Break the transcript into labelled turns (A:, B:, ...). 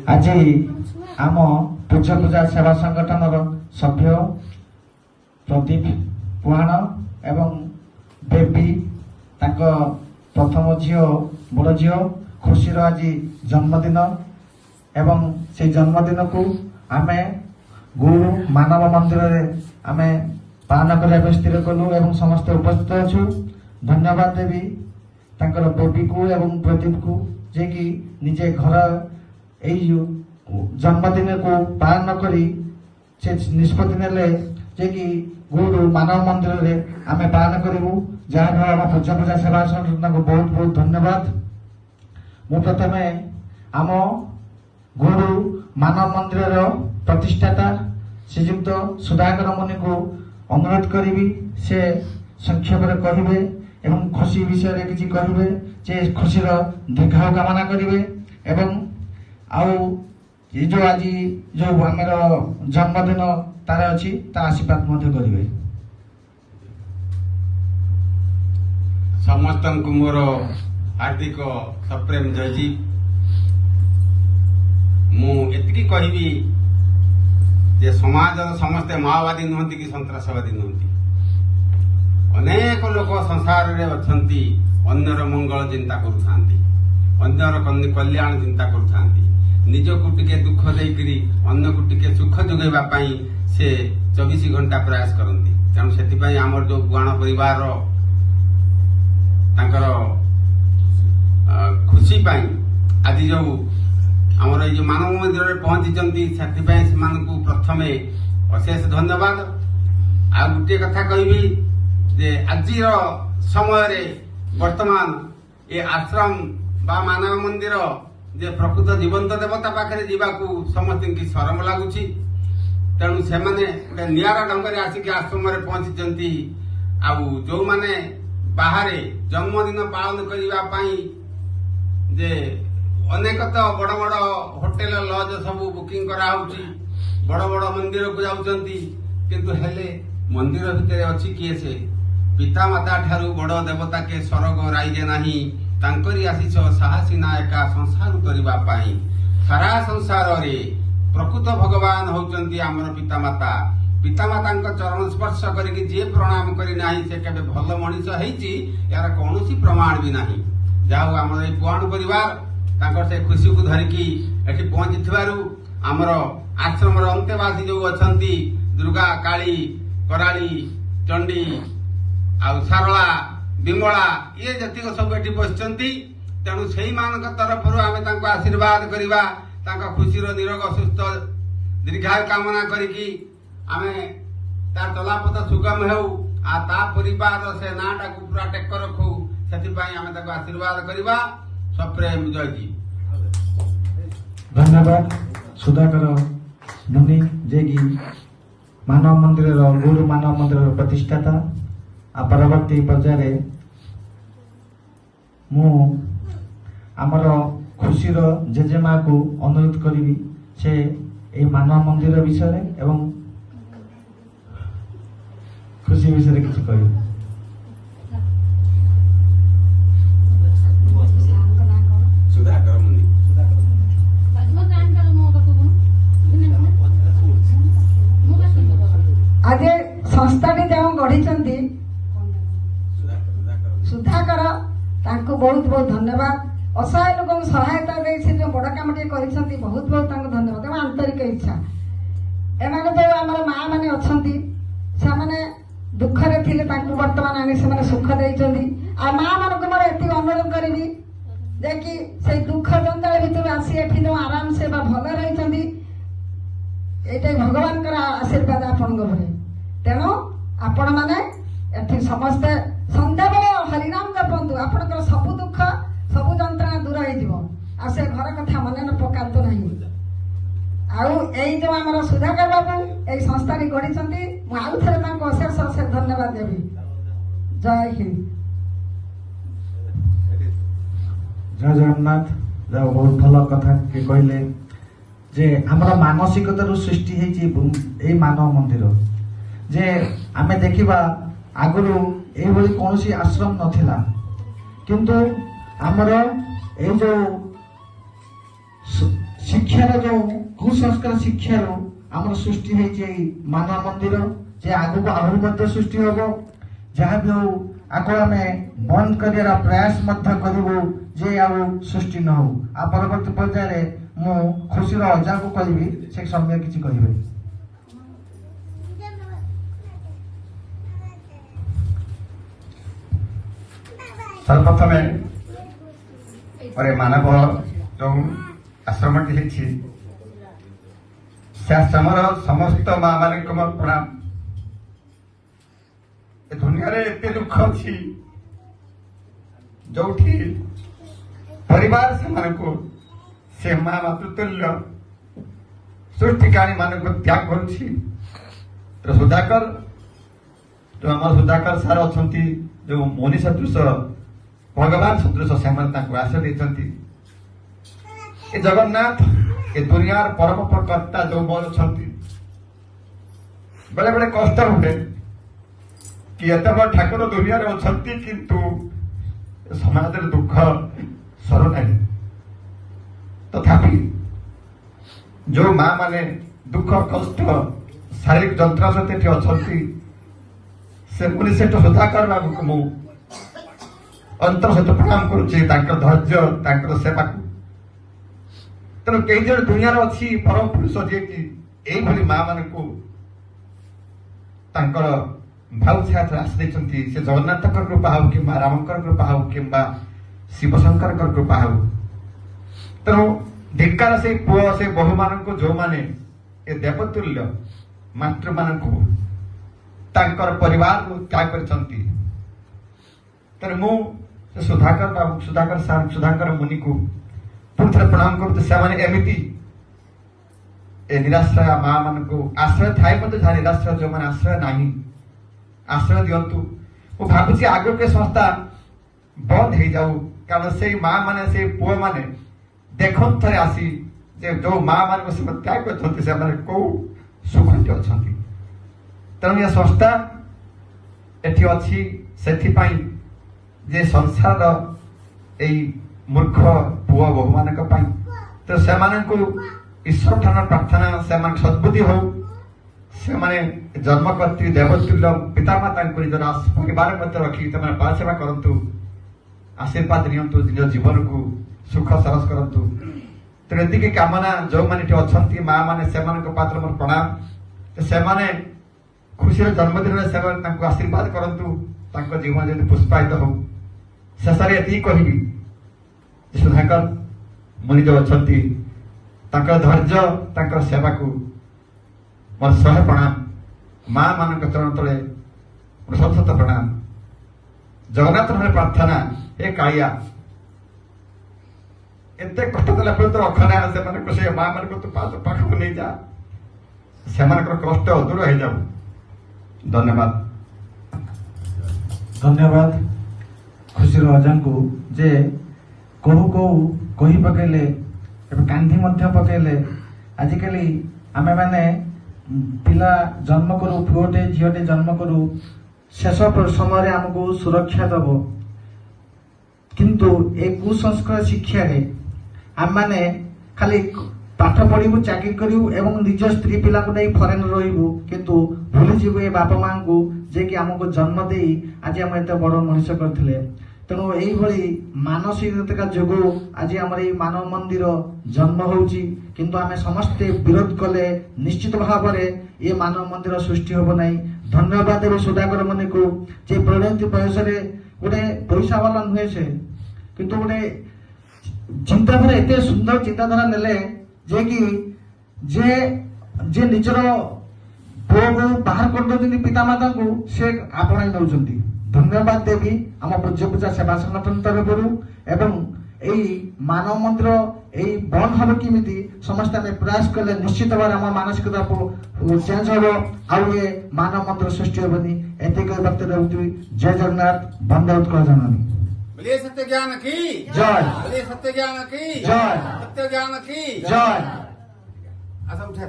A: आज आम पूजा पूजा सेवा संगठन सभ्य प्रदीप पुहाण एवं बेबी तांको प्रथम झील बड़ झील खुशीर आज जन्मदिन एवं से जन्मदिन को आमे गुरु मानव मंदिर रे आमे पालन करने स्थिर कलु एवं समस्त उपस्थित अच्छु। धन्यवाद देवी तांकर बेबी को एवं प्रदीप को जे कि निजे घर यही जन्मदिन को पालन करी से निष्पत्ति नेले जे कि गुरु मानव मंदिर रे आमे पालन करूँ जहाँ आम पूजा पूजा सेवा संगठन को बहुत बहुत धन्यवाद। मु प्रथमे आम गुरु मानव मंदिर प्रतिष्ठाता श्रीजुक्त सुधाकर मुनि को अनुरोध करी से संक्षेप कहे एवं खुशी विषय किसी कहे जे खुशी दीर्घायु कामना करेंगे एवं आउ ये जो आज जो आमर जन्मदिन तार अच्छी आशीर्वाद करेंगे।
B: समस्त को मोर हार्दिक सप्रेम जयजी। मुझे कहबी जे समाज समस्ते माओवादी नुहति कि सन्त्रासवादी नुहति अनेक लोक संसार रे अछंती अन्यर मंगल चिंता करूथांती अन्यर कल्याण चिंता करूथांती निज को टिके दुख देकरी अन्य को टिके सुख जोगेबा पई से 24 घंटा प्रयास करती। तेणु से आमर जो गुआण परिवार तांकर खुशी पाई आज जो आमर ये मानव मंदिर में पहुंची से प्रथमे अशेष धन्यवाद। आ गोटे कथा कहबी जे आज समय वर्तमान ये आश्रम बा मानव मंदिर जे प्रकृत जीवंत देवता पाखे जावाक समस्त की शरम लगुच। तेणु से गोटे निरा ढंग से आसिक आश्रम में पहुंची आउ जो माने बाहर जन्मदिन पालन करने जे अनेक तो बड़ बड़ होटेल लज सब बुकिंग कराऊँगी बड़ बड़ मंदिर को जाऊँगी किंतु हेले मंदिर भितर अच्छी किए से पिता माता ठारू बड़ देवता के स्वर्ग राइजे नाही तांकरी आशीष साहसी नायका संसार करने सारा संसार रे प्रकृत भगवान होचंती आमर पिता माता चरण स्पर्श करके जे प्रणाम करी नाही से केबे भल मनीष होईची यार कौनसी प्रमाण भी नाही। जाऊ आमर ए पुआण परिवार तांकर से खुशी को धरिकी एठी पहुंची थिबारु आमर आश्रम रो अंतेवासी जो अछंती दुर्गा काली कराली चंडी आ सारला बिमला ये जतिक सब एठी बसचंती। तेणु सेही मानक तरफ आमे तांको आशीर्वाद करिबा तांका खुशी रो निरोग सुस्थ दीर्घायु कामना करिकी आमे तार चलापथ सुगम हेउ आ ता परिवार से नाटा को पूरा टेक रखू सेति पई आमे ताको आशीर्वाद करिबा। सप्रेम जयजी।
A: धन्यवाद सुधाकर मुनि जे कि मानव मंदिर गुरु मानव मंदिर प्रतिष्ठाता। आ परवर्ती पर्याय मु आमर खुशीर जेजेमा को अनुरोध करी से ए मानव मंदिर विषय एवं खुशी विषय किसी कह।
C: आज संस्थाटी जो गढ़ी सुधाकर तांको बहुत बहुत धन्यवाद। असहाय लोक सहायता दे से जो बड़ काम कर बहुत बहुत धन्यवाद एवं आंतरिक इच्छा एमाने जो आम माँ मैंने अच्छा से दुखरे थे बर्तमान आनी से सुख देती आ माँ मान को मोर ये अनुरोध करी जे कि से दुख जंजाल भर आसी एठी जो आराम से भल रही ये भगवान आशीर्वाद आपण तेणु आपण मैंने एठी समस्ते संध्या बेले हरिनाम जपंतु आपणकर सबु दुख सबु जंत्रणा दूर हो से घर कथा मन न पकातु नहीं। आउ एई जो आमर सुधाकर बाबू एई संस्था गढ़ी आउ थे अशेष अशेष धन्यवाद देवी। जय हिंद
A: जय जगन्नाथ। बहुत भल कथा के कहले जे आमर मानसिकता सृष्टि होती मानव मंदिर जे आमे देखिबा आगुरु एभली कौन आश्रम नथिला किंतु आमर এই যে ଶିକ୍ଷାର ଯୋଉ କୁସଂସ୍କାର ଶିକ୍ଷାର ଆମର ସୃଷ୍ଟି ହେଇଛି ଏଇ ମାନବ ମନ୍ଦିର, ଯେ ଆଗକୁ ଆହୁରି ମଧ୍ୟ ସୃଷ୍ଟି ହବ। ଯାହା ବି ହଉ ଆକୁ ଆମେ ବନ୍ଦ କରିବାର ପ୍ରୟାସ ମଧ୍ୟ କରିବୁ ଯେ ଆଉ ସୃଷ୍ଟି ନ ହଉ। ଆଉ ପରବର୍ତ୍ତୀ ପର୍ଯ୍ୟାୟରେ ମୁଁ ଖୁସିର ଅଜାଙ୍କୁ କହିବି, ସେ ସମୟ କିଛି କହିବେ।
D: ସର୍ବପ୍ରଥମେ ପରେ ମାନବ ଯେଉଁ ଆଶ୍ରମଟି ହେଇଛି ସେ ଆଶ୍ରମର ସମସ୍ତ ମା ମାନଙ୍କୁ ମୋର ପ୍ରଣାମ। ଏ ଦୁନିଆରେ ଏତେ ଦୁଃଖ ଅଛି ଯୋଉଠି ପରିବାର ସେମାନଙ୍କୁ ସେ ମା ମାତୃତୁଲ୍ୟ ସୃଷ୍ଟିକାରୀ ମାନଙ୍କୁ ତ୍ୟାଗ କରୁଛି। ସୁଧାକର ଯୋଉ ଆମର ସୁଧାକର ସାର୍ ଅଛନ୍ତି, ଯୋଉ ମନି ସଦୃଶ ଭଗବାନ ସଦୃଶ, ସେମାନେ ତାଙ୍କୁ ଆଶ୍ରୟ ଦେଇଛନ୍ତି। ଏ ଜଗନ୍ନାଥ ଏ ଦୁନିଆର ପରମ କର୍ତ୍ତା ଯୋଉ ମୋର ଅଛନ୍ତି, ବେଳେ ବେଳେ କଷ୍ଟ ହୁଏ କି ଏତେ ବଡ଼ ଠାକୁର ଦୁନିଆରେ ଅଛନ୍ତି କିନ୍ତୁ ସମାଜରେ ଦୁଃଖ ସରୁନାହିଁ। ତଥାପି ଯୋଉ ମା ମାନେ ଦୁଃଖ କଷ୍ଟ ଶାରୀରିକ ଯନ୍ତ୍ରଣା ସହିତ ଏଠି ଅଛନ୍ତି, ସେ ପୁଣି ସେଠୁ ସୁଧାକର ବାବୁଙ୍କୁ ମୁଁ ଅନ୍ତର ସହିତ ପ୍ରଣାମ କରୁଛି, ତାଙ୍କର ଧୈର୍ଯ୍ୟ, ତାଙ୍କର ସେବାକୁ। ତେଣୁ କେହି ଜଣେ ଦୁନିଆରେ ଅଛି ପରମ ପୁରୁଷ ଯିଏକି ଏଇଭଳି ମା ମାନଙ୍କୁ ତାଙ୍କର ଭାଉ ଛାୟାରେ ଆସି ଦେଇଛନ୍ତି। ସେ ଜଗନ୍ନାଥଙ୍କର କୃପା ହଉ କିମ୍ବା ରାମଙ୍କର କୃପା ହଉ କିମ୍ବା ଶିବଶଙ୍କରଙ୍କର କୃପା ହଉ। ତେଣୁ ଧିକ୍କାର ସେଇ ପୁଅ ସେ ବୋହୂ ମାନଙ୍କୁ ଯୋଉମାନେ ଏ ଦେବତୁଲ୍ୟ ମାତୃମାନଙ୍କୁ ତାଙ୍କର ପରିବାରକୁ ତ୍ୟାଗ କରିଛନ୍ତି। ତେଣୁ ମୁଁ ସେ ସୁଧାକର ବାବୁ, ସୁଧାକର ସାର୍, ସୁଧାକର ମୁନିକୁ ପୁଣି ଥରେ ପ୍ରଣାମ କରୁଛି। ସେମାନେ ଏମିତି ଏ ନିରାଶ୍ରୟ ମା ମାନଙ୍କୁ ଆଶ୍ରୟ ଥାଏ ମଧ୍ୟ, ଯାହା ନିରାଶ୍ରୟ ଯୋଉମାନେ ଆଶ୍ରୟ ନାହିଁ, ଆଶ୍ରୟ ଦିଅନ୍ତୁ। ମୁଁ ଭାବୁଛି ଆଗକୁ ଏ ସଂସ୍ଥା ବନ୍ଦ ହେଇଯାଉ, କାରଣ ସେଇ ମା ମାନେ ସେଇ ପୁଅ ମାନେ ଦେଖନ୍ତୁ ଥରେ ଆସି ଯେ ଯୋଉ ମା ମାନଙ୍କୁ ସେମାନେ ତ୍ୟାଗ କରିଛନ୍ତି ସେମାନେ କୋଉ ସୁଖରେ ଅଛନ୍ତି। ତେଣୁ ଏ ସଂସ୍ଥା ଏଠି ଅଛି ସେଥିପାଇଁ ଯେ ସଂସାରର ଏଇ ମୂର୍ଖ ପୁଅ ବୋହୂ ମାନଙ୍କ ପାଇଁ। ତ ସେମାନଙ୍କୁ ଈଶ୍ୱର ଠାରୁ ପ୍ରାର୍ଥନା, ସେମାନଙ୍କ ସଦ୍ବୁଦ୍ଧି ହଉ, ସେମାନେ ଜନ୍ମ କରିଥି ଦେବତୁଲ୍ୟ ପିତାମାତାଙ୍କୁ ନିଜର ପରିବାର ମଧ୍ୟ ରଖି ସେମାନେ ପାଳ ସେବା କରନ୍ତୁ, ଆଶୀର୍ବାଦ ନିଅନ୍ତୁ, ନିଜ ଜୀବନକୁ ସୁଖ ସରସ କରନ୍ତୁ। ତେଣୁ ଏତିକି କାମନା ଯୋଉମାନେ ଏଠି ଅଛନ୍ତି ମା ମାନେ, ସେମାନଙ୍କ ପାତ୍ରରେ ମୋର ପ୍ରଣାମ। ସେମାନେ ଖୁସିର ଜନ୍ମଦିନରେ ସେମାନେ ତାଙ୍କୁ ଆଶୀର୍ବାଦ କରନ୍ତୁ, ତାଙ୍କ ଜୀବନ ଯେମିତି ପୁଷ୍ପାୟିତ ହଉ। ଶେଷରେ ଏତିକି କହିବି, ସୁଧାକର ମୁନି ଯୋଉ ଅଛନ୍ତି ତାଙ୍କର ଧୈର୍ଯ୍ୟ, ତାଙ୍କର ସେବାକୁ ମୋର ଶହେ ପ୍ରଣାମ। ମା ମାନଙ୍କ ଚରଣ ତଳେ ମୋର ଶତ ଶତ ପ୍ରଣାମ। ଜଗନ୍ନାଥ ପ୍ରାର୍ଥନା, ଏ କାଳିଆ ଏତେ କଷ୍ଟ ଦେଲା ପରେ ତ ଅଖନା ସେମାନଙ୍କୁ ସେ ମା ମାନଙ୍କୁ ତୁ ପାଖକୁ ନେଇଯା, ସେମାନଙ୍କର କଷ୍ଟ ଦୂର ହେଇଯାଉ। ଧନ୍ୟବାଦ।
A: ଧନ୍ୟବାଦ ଖୁସିର ଅଜାଙ୍କୁ, ଯେ କୋଉ କୋଉ କହି ପକେଇଲେ, ଏବେ କାନ୍ଦି ମଧ୍ୟ ପକେଇଲେ। ଆଜିକାଲି ଆମେମାନେ ପିଲା ଜନ୍ମ କରୁ, ପୁଅଟେ ଝିଅଟେ ଜନ୍ମ କରୁ, ଶେଷ ସମୟରେ ଆମକୁ ସୁରକ୍ଷା ଦେବ, କିନ୍ତୁ ଏ କୁସଂସ୍କାର ଶିକ୍ଷାରେ ଆମମାନେ ଖାଲି ପାଠ ପଢିବୁ, ଚାକିରି କରିବୁ ଏବଂ ନିଜ ସ୍ତ୍ରୀ ପିଲାଙ୍କୁ ନେଇ ଫରେନ୍ ରହିବୁ, କିନ୍ତୁ ଭୁଲିଯିବୁ ଏ ବାପା ମାଙ୍କୁ ଯିଏକି ଆମକୁ ଜନ୍ମ ଦେଇ ଆଜି ଆମ ଏତେ ବଡ ମଣିଷ କରିଥିଲେ। ତେଣୁ ଏଇଭଳି ମାନସିକତା ଯୋଗୁଁ ଆଜି ଆମର ଏଇ ମାନବ ମନ୍ଦିର ଜନ୍ମ ହଉଛି, କିନ୍ତୁ ଆମେ ସମସ୍ତେ ବିରୋଧ କଲେ ନିଶ୍ଚିତ ଭାବରେ ଏ ମାନବ ମନ୍ଦିର ସୃଷ୍ଟି ହବ ନାହିଁ। ଧନ୍ୟବାଦ ଦେବ ସୁଧାକର ମୁନିକୁ, ଯେ ପ୍ରଣତି ବୟସରେ ଗୋଟେ ପଇସା ବାଲା ନୁହେଁ ସେ, କିନ୍ତୁ ଗୋଟେ ଚିନ୍ତାଧାରା, ଏତେ ସୁନ୍ଦର ଚିନ୍ତାଧାରା ନେଲେ ଯେ କି ଯେ ନିଜର ପୁଅକୁ ବାହାର କରିଦେଉଛନ୍ତି ପିତାମାତାଙ୍କୁ, ସେ ଆପଣାଇ ନେଉଛନ୍ତି। ଧନ୍ୟବାଦ ଦେବି ଆମ ପୂଜ୍ୟ ପୂଜା ସେବା ସଂଗଠନ ତରଫରୁ। ଏବଂ ଏଇ ମାନବ ମନ୍ଦିର ଏଇ ବନ୍ଦ ହବ କେମିତି ସମସ୍ତେ ଆମେ ପ୍ରୟାସ କଲେ ନିଶ୍ଚିତ ଭାବରେ ଆମ ମାନସିକତା ଚେଞ୍ଜ ହବ, ଆଉ ଏ ମାନବ ମନ୍ଦିର ସୃଷ୍ଟି ହବନି। ଏତିକି ବକ୍ତବ୍ୟ ରହୁଛି। ଜୟ ଜଗନ୍ନାଥ, ବନ୍ଦେ ଉତ୍କଳ ଜନନୀ।
B: बोलिए सत्य ज्ञान की
A: जय।
B: बोलिए सत्य ज्ञान की
A: जय।
B: सत्य ज्ञान की
A: जय।
B: अच्छा उठा